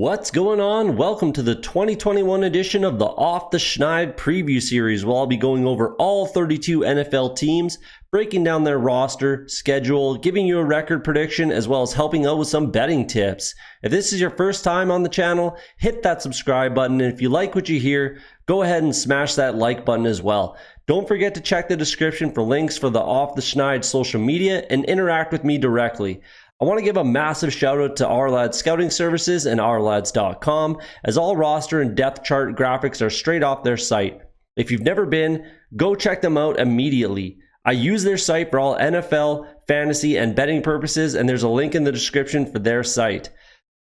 What's going on? Welcome to the 2021 edition of the Off the Schneid preview series, where I'll be going over all 32 NFL teams, breaking down their roster, schedule, giving you a record prediction, as well as helping out with some betting tips. If this is your first time on the channel, hit that subscribe button, and if you like what you hear, go ahead and smash that like button as well. Don't forget to check the description for links for the Off the Schneid social media and interact with me directly. I want to give a massive shout out to OurLads Scouting Services and OurLads.com, as all roster and depth chart graphics are straight off their site. If you've never been, go check them out immediately. I use their site for all NFL, fantasy, and betting purposes, and there's a link in the description for their site.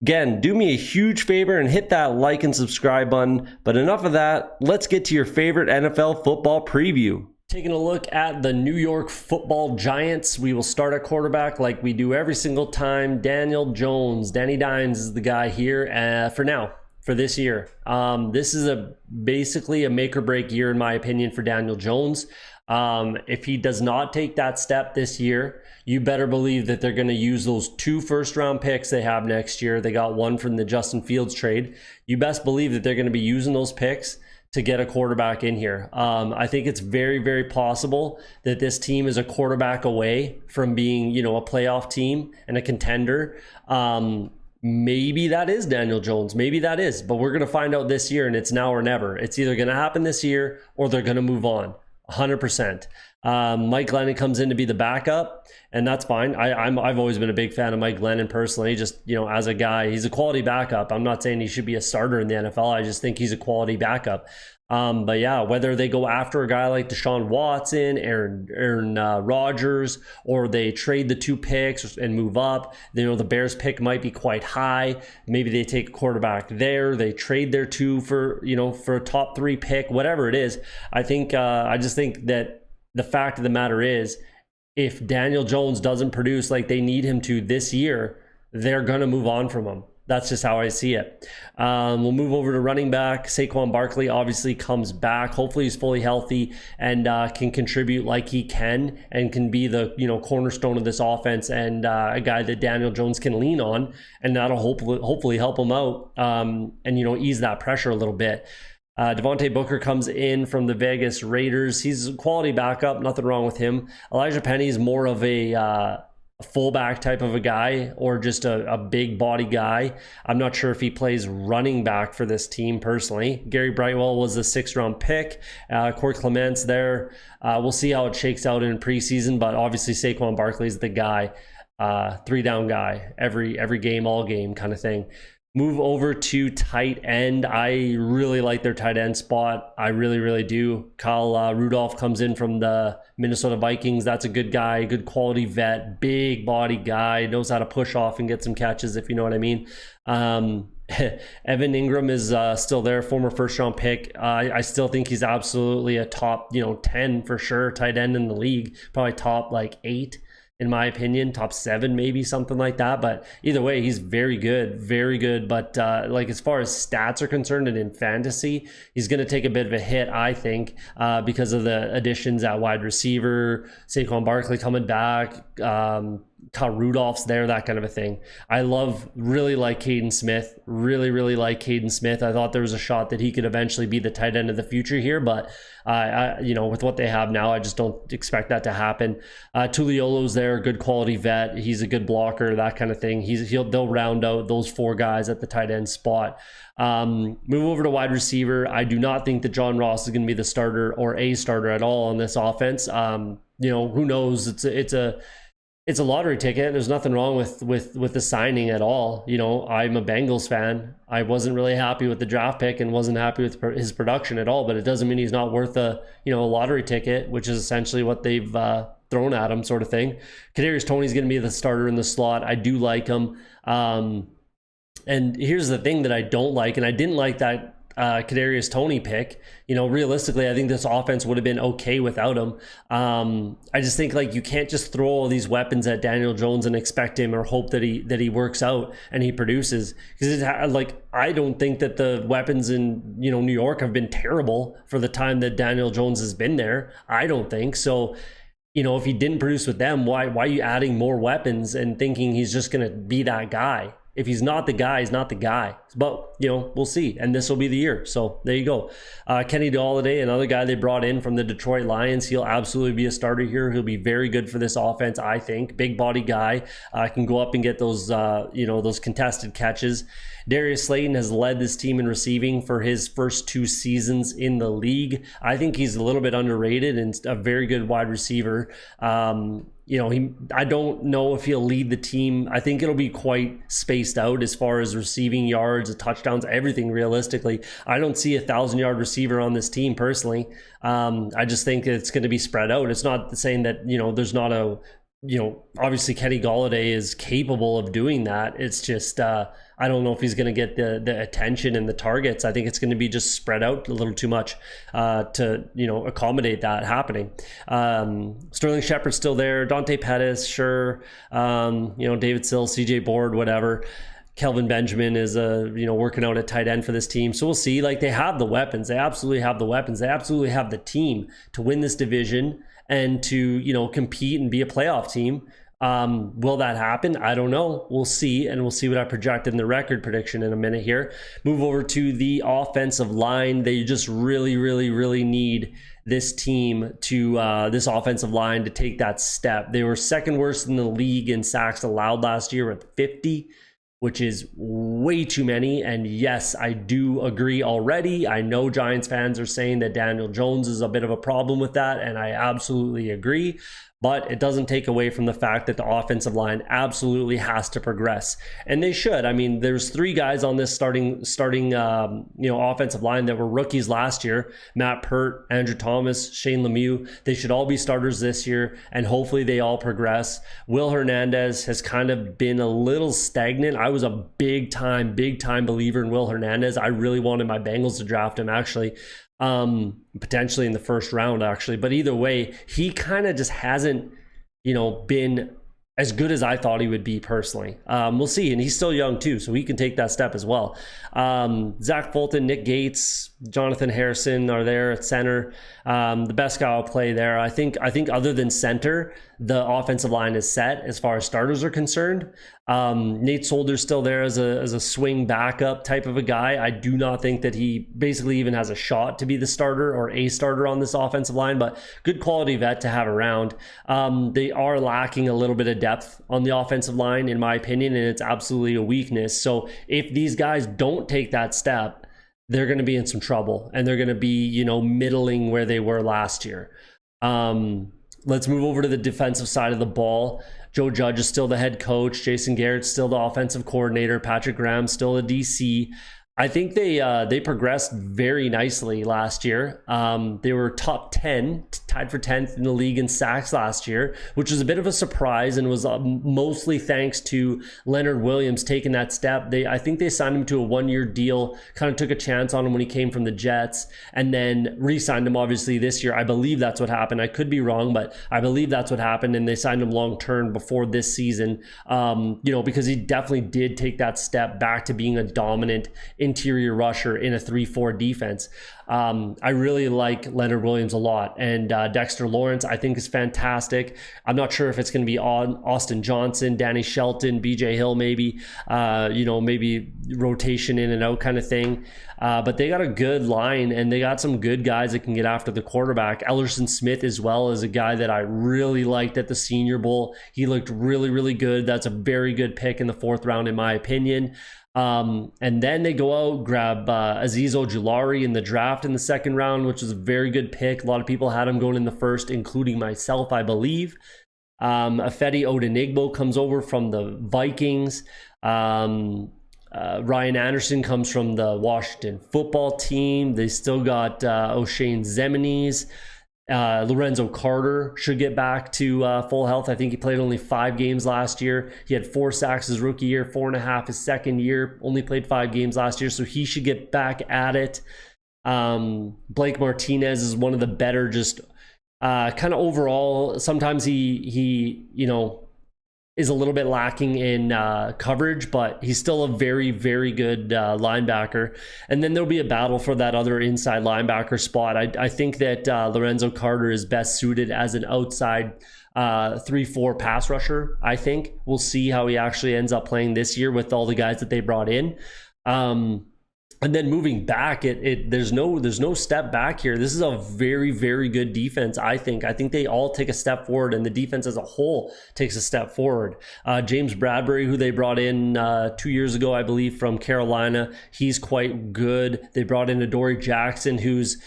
Again, do me a huge favor and hit that like and subscribe button, but enough of that, let's get to your favorite NFL football preview. Taking a look at the New York Football Giants, we will start at quarterback like we do every single time. Daniel Jones. Danny Dimes is the guy here for now, for this year. This is basically a make or break year, in my opinion, for Daniel Jones. If he does not take that step this year, you better believe that they're going to use those 2 first-round picks they have next year. They got one from the Justin Fields trade. You best believe that they're going to be using those picks to get a quarterback in here. I think it's very, very possible that this team is a quarterback away from being, a playoff team and a contender. Maybe that is Daniel Jones. Maybe that is, but we're going to find out this year, and it's now or never. It's either going to happen this year or they're going to move on. 100%. Mike Glennon comes in to be the backup, and that's fine. I've always been a big fan of Mike Glennon personally. Just, as a guy, he's a quality backup. I'm not saying he should be a starter in the NFL. I just think he's a quality backup. But yeah, whether they go after a guy like Deshaun Watson, Aaron Rodgers, or they trade the 2 picks and move up, the Bears pick might be quite high. Maybe they take a quarterback there. They trade their 2 for a top 3 pick, whatever it is. I just think that the fact of the matter is, if Daniel Jones doesn't produce like they need him to this year, they're going to move on from him. That's just how I see it. We'll move over to running back. Saquon Barkley obviously comes back. Hopefully he's fully healthy and can contribute like he can, and can be the cornerstone of this offense, and a guy that Daniel Jones can lean on, and that'll hopefully help him out and ease that pressure a little bit. Devontae Booker comes in from the Vegas Raiders. He's a quality backup, nothing wrong with him. Elijah Penny is more of a fullback type of a guy, or just a big body guy. I'm not sure if he plays running back for this team personally. Gary Brightwell was the 6th-round pick. Corey Clement's there. We'll see how it shakes out in preseason, but obviously Saquon Barkley is the guy, 3-down guy, every game, all game kind of thing. Move over to tight end. I really like their tight end spot. I really, really do. Kyle Rudolph comes in from the Minnesota Vikings. That's a good guy, good quality vet, big body guy, knows how to push off and get some catches, if you know what I mean. Evan Ingram is still there, former first-round pick. I still think he's absolutely a top, 10 for sure tight end in the league. Probably top 8. In my opinion, top 7, maybe something like that. But either way, he's very good, very good. But as far as stats are concerned and in fantasy, he's going to take a bit of a hit, I think, because of the additions at wide receiver, Saquon Barkley coming back, Kyle Rudolph's there, that kind of a thing. I really like Caden Smith. Really like Caden Smith. I thought there was a shot that he could eventually be the tight end of the future here, but with what they have now, I just don't expect that to happen. Tuliolo's there, good quality vet. He's a good blocker, that kind of thing. They'll round out those 4 guys at the tight end spot. Move over to wide receiver. I do not think that John Ross is going to be the starter or a starter at all on this offense. Who knows? It's a lottery ticket. There's nothing wrong with the signing at all. I'm a Bengals fan. I wasn't really happy with the draft pick and wasn't happy with his production at all, but it doesn't mean he's not worth a lottery ticket, which is essentially what they've thrown at him, sort of thing. Kadarius Toney's going to be the starter in the slot. I do like him. And here's the thing that I don't like, and I didn't like that Kadarius Toney pick. Realistically, I think this offense would have been okay without him. I just think you can't just throw all these weapons at Daniel Jones and expect him or hope that he works out and he produces, because I don't think that the weapons in New York have been terrible for the time that Daniel Jones has been there. I don't think so. If he didn't produce with them, why are you adding more weapons and thinking he's just going to be that guy? If he's not the guy, he's not the guy. But, we'll see. And this will be the year. So there you go. Kenny Golladay, another guy they brought in from the Detroit Lions. He'll absolutely be a starter here. He'll be very good for this offense, I think. Big body guy. Can go up and get those, those contested catches. Darius Slayton has led this team in receiving for his first 2 seasons in the league. I think he's a little bit underrated and a very good wide receiver. I don't know if he'll lead the team. I think it'll be quite spaced out as far as receiving yards, touchdowns, everything realistically. I don't see a 1,000-yard receiver on this team personally. I just think it's going to be spread out. It's not saying that, there's not a, obviously Kenny Golladay is capable of doing that. It's just, I don't know if he's going to get the attention and the targets. I think it's going to be just spread out a little too much to, accommodate that happening. Sterling Shepard's still there. Dante Pettis, sure. David Sill, CJ Board, whatever. Kelvin Benjamin is working out at tight end for this team. So we'll see. Like, they have the weapons. They absolutely have the weapons. They absolutely have the team to win this division and to, compete and be a playoff team. Will that happen? I don't know. We'll see, and we'll see what I project in the record prediction in a minute here. Move over to the offensive line. They just really, really, really need this team to, this offensive line to take that step. They were second worst in the league in sacks allowed last year with 50, which is way too many. And yes, I do agree already. I know Giants fans are saying that Daniel Jones is a bit of a problem with that, and I absolutely agree. But it doesn't take away from the fact that the offensive line absolutely has to progress. And they should. I mean, there's 3 guys on this starting offensive line that were rookies last year. Matt Pert, Andrew Thomas, Shane Lemieux. They should all be starters this year, and hopefully they all progress. Will Hernandez has kind of been a little stagnant. I was a big time believer in Will Hernandez. I really wanted my Bengals to draft him, actually. Potentially in the first round, actually. But either way, he kind of just hasn't, been as good as I thought he would be personally. We'll see. And he's still young too, so he can take that step as well. Zach Fulton, Nick Gates, Jonathan Harrison are there at center. The best guy will play there. I think other than center, the offensive line is set as far as starters are concerned. Nate Solder's still there as a swing backup type of a guy. I do not think that he basically even has a shot to be the starter or a starter on this offensive line, but good quality vet to have around. They are lacking a little bit of depth on the offensive line, in my opinion, and it's absolutely a weakness. So if these guys don't take that step, they're going to be in some trouble, and they're going to be, middling where they were last year. Let's move over to the defensive side of the ball. Joe Judge is still the head coach. Jason Garrett's still the offensive coordinator. Patrick Graham's still the DC. I think they progressed very nicely last year. They were top 10, tied for 10th in the league in sacks last year, which was a bit of a surprise and was mostly thanks to Leonard Williams taking that step. I think they signed him to a 1-year deal, kind of took a chance on him when he came from the Jets, and then re-signed him obviously this year. I believe that's what happened. I could be wrong, but I believe that's what happened, and they signed him long-term before this season, because he definitely did take that step back to being a dominant interior rusher in a 3-4 defense. I really like Leonard Williams a lot, and Dexter Lawrence I think is fantastic. I'm not sure if it's going to be on Austin Johnson, Danny Shelton, BJ Hill, maybe maybe rotation in and out kind of thing, but they got a good line, and they got some good guys that can get after the quarterback. Ellerson Smith as well is a guy that I really liked at the Senior Bowl. He looked really, really good. That's a very good pick in the 4th round in my opinion. And then they go out, grab Azeez Ojulari in the draft in the 2nd round, which was a very good pick. A lot of people had him going in the 1st, including myself, I believe. Ifeadi Odenigbo comes over from the Vikings. Ryan Anderson comes from the Washington football team. They still got O'Shane Ximines. Lorenzo Carter should get back to full health. I think he played only 5 games last year. He had 4 sacks his rookie year, 4.5 his second year. Only played 5 games last year, so he should get back at it. Blake Martinez is one of the better, just kind of overall. Sometimes he is a little bit lacking in coverage, but he's still a very, very good linebacker. And then there'll be a battle for that other inside linebacker spot. I think that Lorenzo Carter is best suited as an outside 3-4 pass rusher. I think we'll see how he actually ends up playing this year with all the guys that they brought in. And then moving back, there's no step back here. This is a very, very good defense, I think. I think they all take a step forward, and the defense as a whole takes a step forward. James Bradbury, who they brought in 2 years ago, I believe, from Carolina, he's quite good. They brought in Adoree Jackson, who's,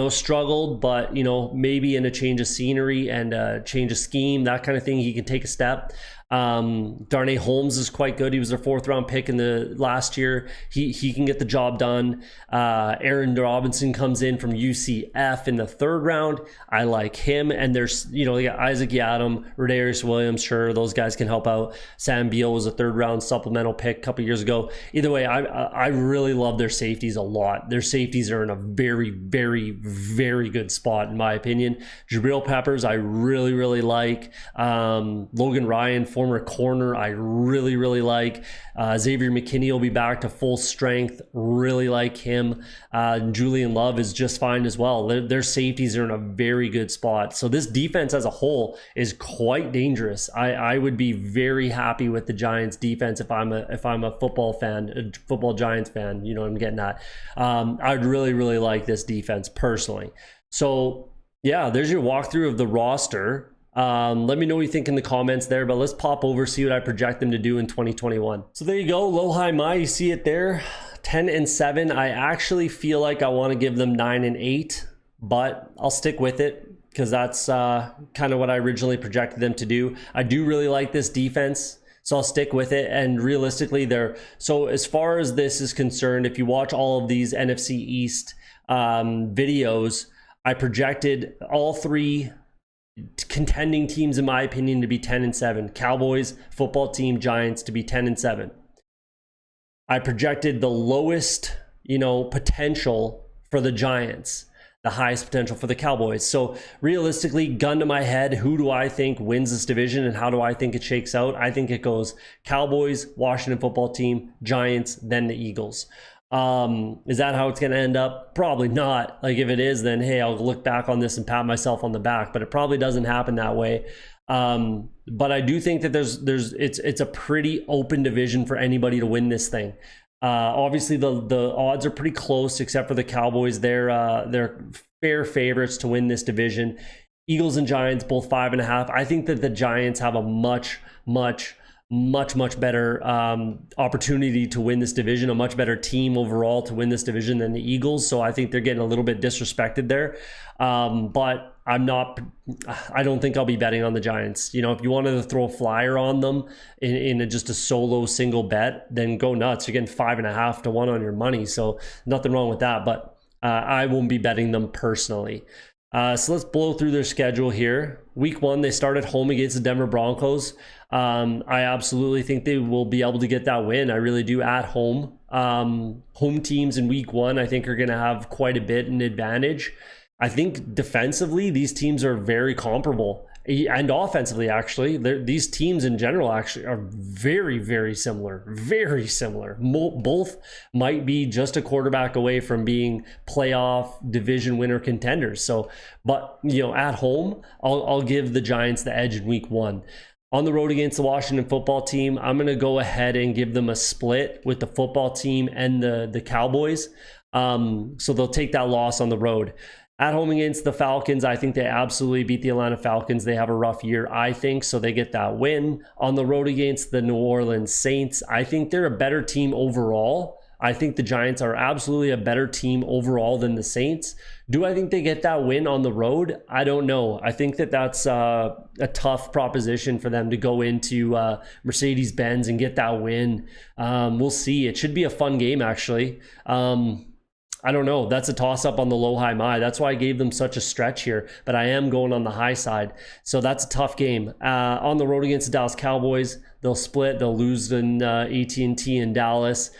struggled, but, maybe in a change of scenery and a change of scheme, that kind of thing, he can take a step. Darnay Holmes is quite good. He was their 4th round pick in the last year. He can get the job done. Aaron Robinson comes in from UCF in the 3rd round. I like him. And there's, they got Isaac Yadam, Rodarius Williams. Sure, those guys can help out. Sam Beal was a 3rd round supplemental pick a couple years ago. Either way, I really love their safeties a lot. Their safeties are in a very, very, very good spot, in my opinion. Jabril Peppers, I really, really like. Logan Ryan, former corner, I really, really like. Xavier McKinney will be back to full strength. Really like him. Julian Love is just fine as well. Their safeties are in a very good spot. So this defense as a whole is quite dangerous. I would be very happy with the Giants defense if I'm a football fan, a football Giants fan. You know what I'm getting at. I'd really, really like this defense personally. So yeah, there's your walkthrough of the roster. Let me know what you think in the comments there, but let's pop over, see what I project them to do in 2021. So there you go, low, high, my, you see it there, 10-7. I actually feel like I want to give them 9-8, but I'll stick with it because that's kind of what I originally projected them to do. I do really like this defense, so I'll stick with it. And realistically, so as far as this is concerned, if you watch all of these NFC East videos, I projected all 3 contending teams, in my opinion, to be 10-7. Cowboys, football team, Giants to be 10-7. I projected the lowest, potential for the Giants, the highest potential for the Cowboys. So realistically, gun to my head, who do I think wins this division and how do I think it shakes out? I think it goes Cowboys, Washington football team, Giants, then the Eagles. Is that how it's going to end up? Probably not. Like if it is, then hey, I'll look back on this and pat myself on the back, but it probably doesn't happen that way. But I do think that it's a pretty open division for anybody to win this thing. Obviously the odds are pretty close except for the Cowboys. They're fair favorites to win this division. Eagles and Giants both 5.5. I think that the Giants have a much better opportunity to win this division, a much better team overall to win this division than the Eagles. So I think they're getting a little bit disrespected there. But I don't think I'll be betting on the Giants. If you wanted to throw a flyer on them in just a solo single bet, then go nuts. You're getting 5.5 to 1 on your money. So nothing wrong with that, but I won't be betting them personally. So let's blow through their schedule here. Week 1, they start at home against the Denver Broncos. I absolutely think they will be able to get that win. I really do at home. Home teams in week 1, I think, are going to have quite a bit an advantage. I think defensively, these teams are very comparable. And offensively, actually, these teams in general actually are very, very similar. Very similar. Both might be just a quarterback away from being playoff division winner contenders. So, but at home, I'll give the Giants the edge in week 1. On the road against the Washington football team, I'm going to go ahead and give them a split with the football team and the Cowboys. So they'll take that loss on the road. At home against the Falcons, I think they absolutely beat the Atlanta Falcons. They have a rough year, I think, so they get that win. On the road against the New Orleans Saints, I think they're a better team overall. I think the Giants are absolutely a better team overall than the Saints. Do I think they get that win on the road? I don't know. I think that's a tough proposition for them to go into Mercedes-Benz and get that win. We'll see. It should be a fun game, actually. I don't know. That's a toss-up on the low, high, my. That's why I gave them such a stretch here, but I am going on the high side. So that's a tough game. On the road against the Dallas Cowboys, they'll split. They'll lose in AT&T in Dallas.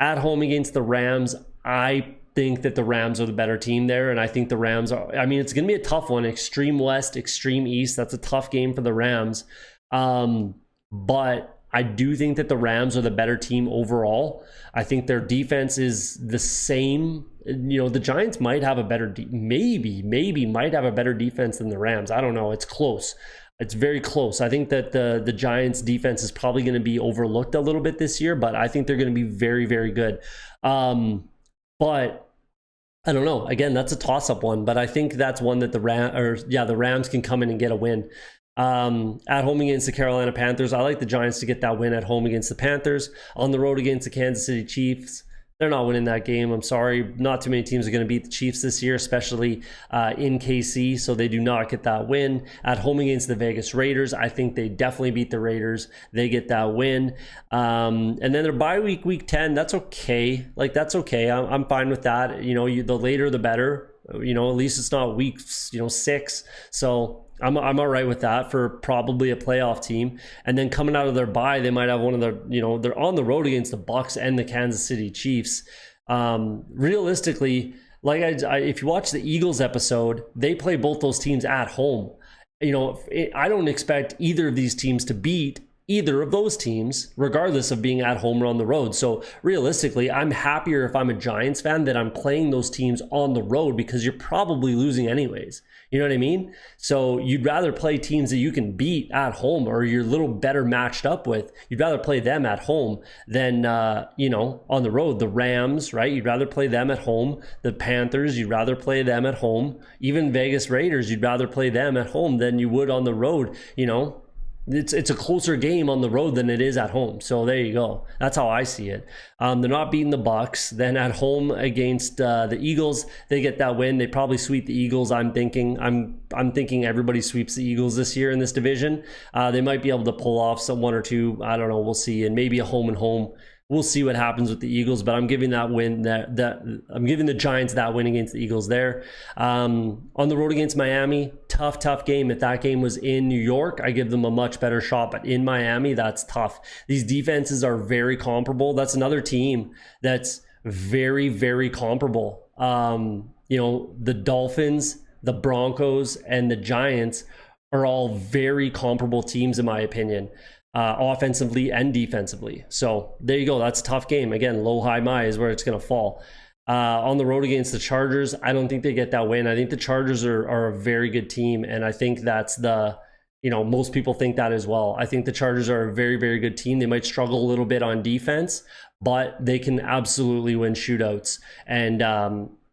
At home against the Rams, I think that the Rams are the better team there, and I think the Rams are, it's going to be a tough one. Extreme West, Extreme East. That's a tough game for the Rams. But I do think that the Rams are the better team overall. I think their defense is the same. The Giants might have a better, maybe might have a better defense than the Rams. I don't know. It's close. It's very close. I think that the Giants defense is probably going to be overlooked a little bit this year, but I think they're going to be very, very good. But I don't know. Again, that's a toss-up one, but I think that's one that the Rams can come in and get a win. At home against the Carolina Panthers, I like the Giants to get that win at home against the Panthers. On the road against the Kansas City Chiefs, they're not winning that game. I'm sorry. Not too many teams are going to beat the Chiefs this year, especially in KC, so they do not get that win. At home against the Vegas Raiders, I think they definitely beat the Raiders. They get that win. And then their bye week, week 10, that's okay. Like, that's okay. I'm fine with that. You know, the later the better. You know, at least it's not week 6. So I'm all right with that for probably a playoff team. And then coming out of their bye, they might have one of their, you know, they're on the road against the Bucs and the Kansas City Chiefs. Realistically, like if you watch the Eagles episode, they play both those teams at home. You know, I don't expect either of these teams to beat either of those teams, regardless of being at home or on the road. So realistically, I'm happier if I'm a Giants fan that I'm playing those teams on the road, because you're probably losing anyways. You know what I mean? So you'd rather play teams that you can beat at home or you're a little better matched up with. You'd rather play them at home than, you know, on the road. The Rams, right? You'd rather play them at home. The Panthers, you'd rather play them at home. Even Vegas Raiders, you'd rather play them at home than you would on the road, you know? It's a closer game on the road than it is at home. So there you go. That's how I see it. They're not beating the Bucs. Then at home against the Eagles, they get that win. They probably sweep the Eagles. I'm thinking everybody sweeps the Eagles this year in this division. They might be able to pull off one or two. I don't know. We'll see. And maybe a home and home. We'll see what happens with the Eagles, but I'm giving that win I'm giving the Giants that win against the Eagles there. On the road against Miami, tough game. If that game was in New York, I give them a much better shot, but in Miami, that's tough. These defenses are very comparable. That's another team that's very, very comparable. You know, the Dolphins, the Broncos, and the Giants are all very comparable teams in my opinion. Offensively and defensively. So there you go. That's a tough game. Again, low, high, my is where it's going to fall. On the road against the Chargers, I don't think they get that win. I think the Chargers are a very good team, and I think that's most people think that as well. I think the Chargers are a very, very good team. They might struggle a little bit on defense, but they can absolutely win shootouts. And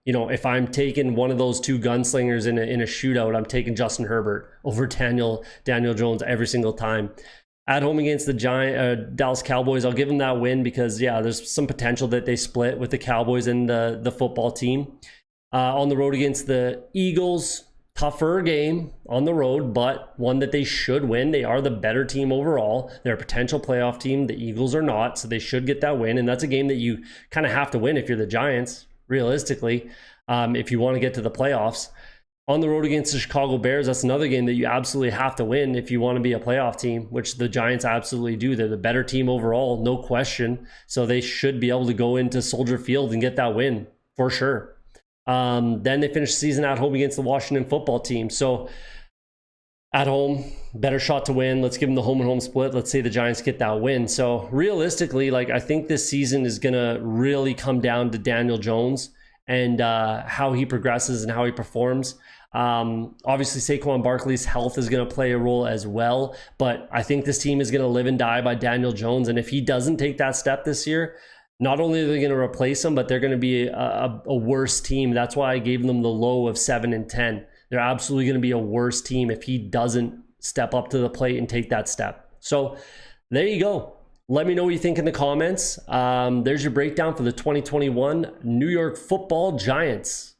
if I'm taking one of those two gunslingers in a shootout, I'm taking Justin Herbert over Daniel Jones every single time. At home against the Dallas Cowboys, I'll give them that win because, there's some potential that they split with the Cowboys and the football team. On the road against the Eagles, tougher game on the road, but one that they should win. They are the better team overall. They're a potential playoff team. The Eagles are not, so they should get that win. And that's a game that you kind of have to win if you're the Giants, realistically, if you want to get to the playoffs. On the road against the Chicago Bears, that's another game that you absolutely have to win if you want to be a playoff team, which the Giants absolutely do. They're the better team overall, no question. So they should be able to go into Soldier Field and get that win for sure. Then they finish the season at home against the Washington football team. So at home, better shot to win. Let's give them the home and home split. Let's say the Giants get that win. So realistically, I think this season is going to really come down to Daniel Jones and how he progresses and how he performs. Obviously Saquon Barkley's health is going to play a role as well, but I think this team is going to live and die by Daniel Jones. And if he doesn't take that step this year, not only are they going to replace him, but they're going to be a worse team. That's why I gave them the low of 7-10. They're absolutely going to be a worse team if he doesn't step up to the plate and take that step. So there you go. Let me know what you think in the comments. There's your breakdown for the 2021 New York Football Giants.